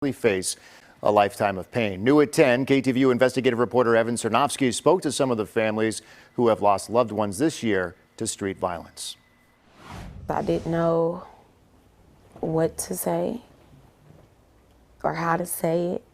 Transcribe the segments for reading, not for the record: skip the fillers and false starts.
face a lifetime of pain. New at 10, KTVU investigative reporter Evan Cernovsky spoke to some of the families who have lost loved ones this year to street violence. I didn't know what to say or how to say it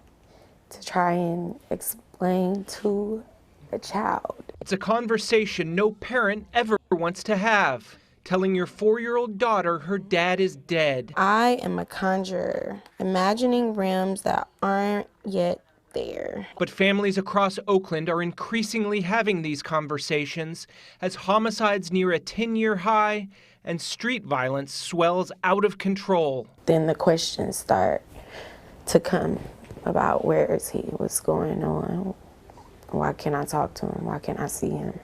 to try and explain to a child. It's a conversation no parent ever wants to have. Telling your 4-year-old daughter her dad is dead. I am a conjurer, imagining realms that aren't yet there. But families across Oakland are increasingly having these conversations as homicides near a 10-year high and street violence swells out of control. Then the questions start to come about where is he, what's going on, why can't I talk to him, why can't I see him?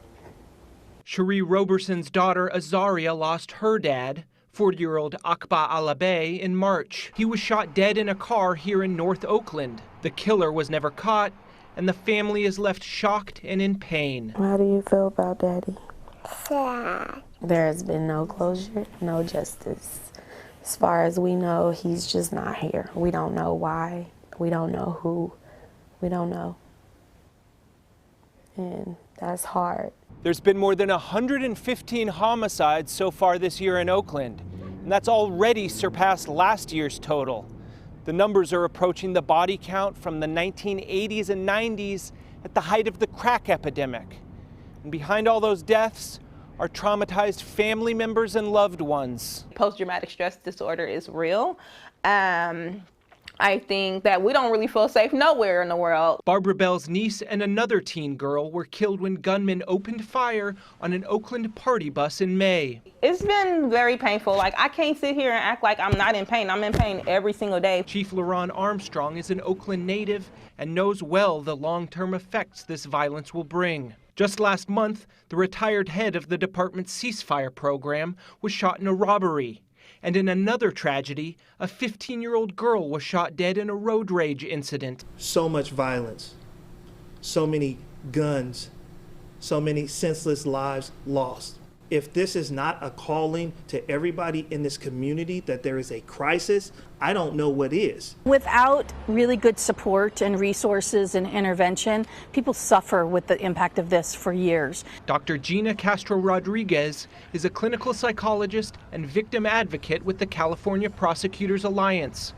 Sheri Roberson's daughter Azaria lost her dad, 40-year-old Akba Alabe, in March. He was shot dead in a car here in North Oakland. The killer was never caught, and the family is left shocked and in pain. How do you feel about Daddy? Sad. There has been no closure, no justice. As far as we know, he's just not here. We don't know why. We don't know who. We don't know. And that's hard. There's been more than 115 homicides so far this year in Oakland, and that's already surpassed last year's total. The numbers are approaching the body count from the 1980s and 90s at the height of the crack epidemic. And behind all those deaths are traumatized family members and loved ones. Post-traumatic stress disorder is real. I think that we don't really feel safe nowhere in the world. Barbara Bell's niece and another teen girl were killed when gunmen opened fire on an Oakland party bus in May. It's been very painful. Like, I can't sit here and act like I'm not in pain. I'm in pain every single day. Chief LaRon Armstrong is an Oakland native and knows well the long-term effects this violence will bring. Just last month, the retired head of the department's ceasefire program was shot in a robbery. And in another tragedy, a 15-year-old girl was shot dead in a road rage incident. So much violence, so many guns, so many senseless lives lost. If this is not a calling to everybody in this community that there is a crisis, I don't know what is. Without really good support and resources and intervention, people suffer with the impact of this for years. Dr. Gina Castro-Rodriguez is a clinical psychologist and victim advocate with the California Prosecutors Alliance.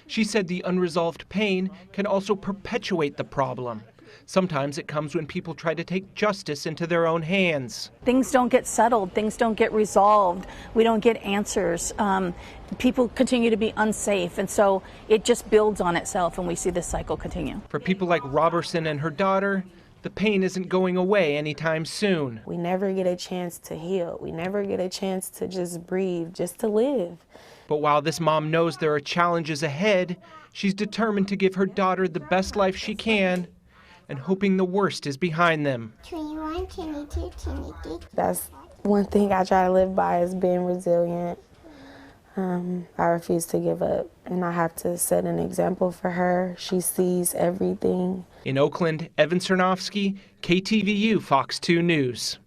She said the unresolved pain can also perpetuate the problem. Sometimes it comes when people try to take justice into their own hands. Things don't get settled, things don't get resolved, we don't get answers. People continue to be unsafe, and so it just builds on itself, and we see this cycle continue. For people like Roberson and her daughter, the pain isn't going away anytime soon. We never get a chance to heal. We never get a chance to just breathe, just to live. But while this mom knows there are challenges ahead, she's determined to give her daughter the best life she can, and hoping the worst is behind them. 21, 22, 23. That's one thing I try to live by, is being resilient. I refuse to give up, and I have to set an example for her. She sees everything. In Oakland, Evan Cernovsky, KTVU Fox 2 News.